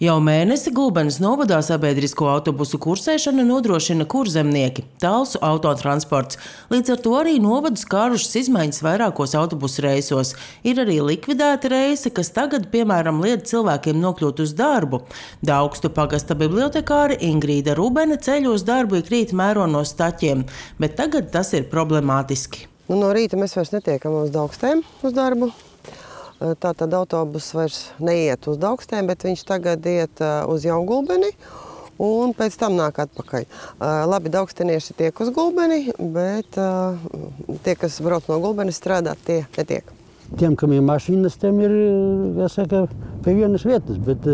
Jau mēnesi Gulbenes novadā sabiedrisko autobusu kursēšanu nodrošina kurzemnieki, Talsu autotransports. Līdz ar to arī novadu skārušas izmaiņas vairākos autobusu reisos. Ir arī likvidēta reise, kas tagad, piemēram, liedz cilvēkiem nokļūt uz darbu. Daugstu pagasta bibliotekāre Ingrīda Rubene ceļu uz darbu ik rīt mēro no staķiem, bet tagad tas ir problemātiski. No rīta mēs vairs netiekam uz Daugstēm uz darbu. Tātad autobus vairs neiet uz Daugstēm, bet viņš tagad iet uz Jaungulbeni un pēc tam nāk atpakaļ. Labi, daugstenieši tiek uz Gulbeni, bet tie, kas brauc no Gulbenes strādāt, tie netiek. Tiem, kam ir mašīnas, tiem ir, jāsaka, pie vienas vietas, bet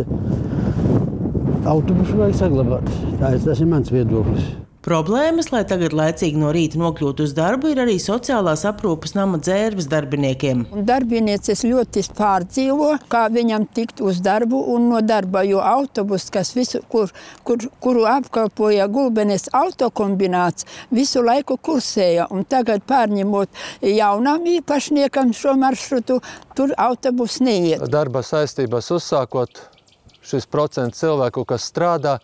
autobusu vajag saglabāt. Tas ir mans viedoklis. Problēmas, lai tagad laicīgi no rīta nokļūtu uz darbu, ir arī sociālās aprūpes nama dzērves darbiniekiem. Darbinieces ļoti pārdzīvo, kā viņam tikt uz darbu un no darba, jo autobus, kas visu, kuru apkalpoja Gulbenes autokombināts, visu laiku kursēja. Un tagad pārņemot jaunām īpašniekam šo maršrutu, tur autobus neiet. Darba saistībās uzsākot šis procents cilvēku, kas strādā,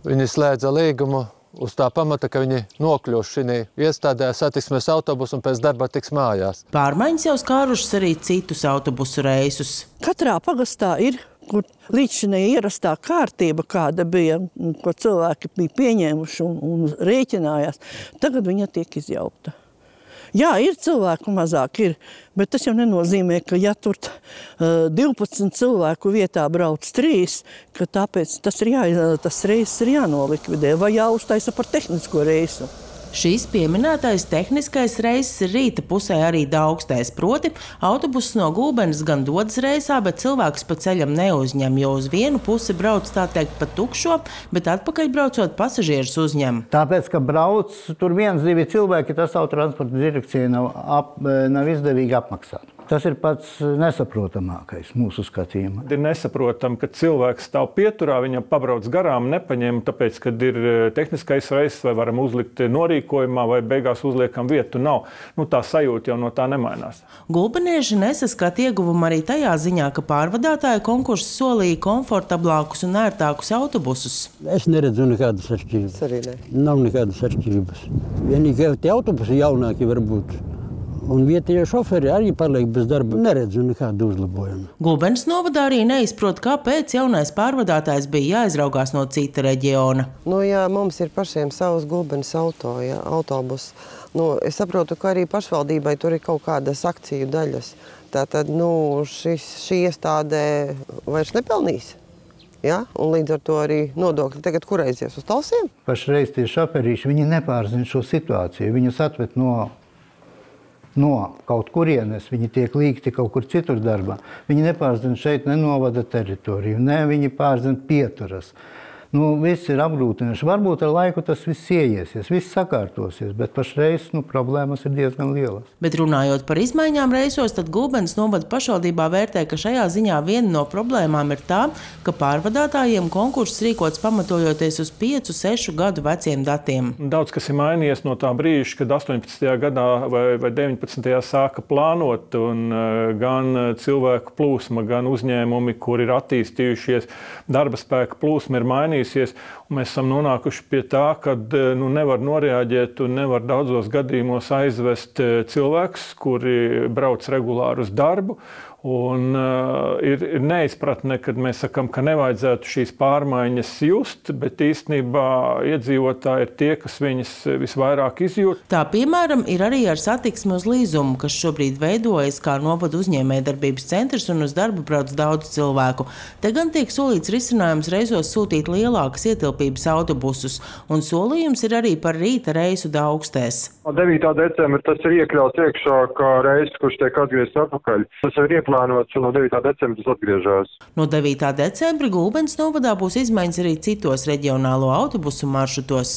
viņi slēdza līgumu uz tā pamata, ka viņi nokļūs šī iestādē, satiksmes autobusu un pēc darba tiks mājās. Pārmaiņas jau skārušas arī citus autobusu reisus. Katrā pagastā ir, kur līdz šī ierastā kārtība, kāda bija, ko cilvēki bija pieņēmuši un rēķinājās, tagad viņa tiek izjaukta. Jā, ir cilvēku mazāk, bet tas jau nenozīmē, ka ja tur 12 cilvēku vietā brauc 3, ka tāpēc tas reiss ir jānolikvidē vai jāuztaisa par tehnisko reisu. Šīs pieminētais tehniskais reiss ir rīta pusē arī Daugstēs, proti autobuss no Gulbenes gan dodas reisā, bet cilvēks pa ceļam neuzņem, jo uz vienu pusi brauc tā teikt pa tukšo, bet atpakaļ braucot pasažierus uzņem. Tāpēc, ka brauc tur 1-2 cilvēki, tas autotransporta direkcija nav izdevīgi apmaksāt. Tas ir pats nesaprotamākais mūsu skatījumā. Ir nesaprotam, ka cilvēks stāv pieturā, viņam pabrauc garām, nepaņem, tāpēc, kad ir tehniskais reiss, vai varam uzlikt norīkojumā, vai beigās uzliekam vietu, nav. Tā sajūta jau no tā nemainās. Gulbenieši nesaskat ieguvumu arī tajā ziņā, ka pārvadātāja konkurss solīja komfortablākus un ērtākus autobusus. Es neredzu nekādas atšķirības. Nav nekādas atšķirības. Vienīgi tie autobusi jaunāki var būt. Un vietējie šoferi arī paliek bez darba. Neredzu nekādu uzlabojumu. Gulbenes novadā arī neizprot, kāpēc jaunais pārvadātājs bija jāizraugās no cita reģiona. Ja mums ir pašiem savs Gulbenes autobus, es saprotu, ka arī pašvaldībai tur ir kaut kādas akciju daļas. Tātad, šī iestādē vairs nepelnīs. Ja? Un līdz ar to arī nodokļi tagad kur aizies uz Talsiem? Pašreiz tie šoferīši, viņi nepārzina šo situāciju. Viņus atved no kaut kurienes, viņi tiek līgti kaut kur citur darbā. Viņi nepārzina šeit ne novada teritoriju, ne viņi pārzina pieturas. Viss ir apgrūtinoši. Varbūt ar laiku tas viss ieiesies, viss sakārtosies, bet pašreiz problēmas ir diezgan lielas. Bet runājot par izmaiņām reisos, tad Gulbenes novada pašvaldībā vērtē, ka šajā ziņā viena no problēmām ir tā, ka pārvadātājiem konkurss rīkots pamatojoties uz 5-6 gadu veciem datiem. Daudz kas ir mainījies no tā brīža, kad 18. gadā vai 19. sāka plānot, un gan cilvēku plūsma, gan uzņēmumi, kur ir attīstījušies, darba spēka plūsma ir mainījusies. Un mēs esam nonākuši pie tā, ka nevar noreaģēt un nevar daudzos gadījumos aizvest cilvēkus, kuri brauc regulāri uz darbu. Un ir neizpratne, kad mēs sakam, ka nevajadzētu šīs pārmaiņas just, bet īstenībā iedzīvotāji ir tie, kas viņas visvairāk izjūt. Tā, piemēram, ir arī ar satiksmi uz līzumu, kas šobrīd veidojas kā novadu uzņēmējdarbības centrs un uz darbu brauc daudz cilvēku. Te gan tiek solīts risinājums reisos sūtīt lielākas ietilpības autobusus, un solījums ir arī par rīta reisu Daugstēs. 9. decembra tas ir iekļauts iekšā kā reiss, kurš tiek atgriezts atpakaļ. Tas ir ieplānots un no 9. decembra tas atgriežās. No 9. decembra Gulbenes novadā būs izmaiņas arī citos reģionālo autobusu maršrutos.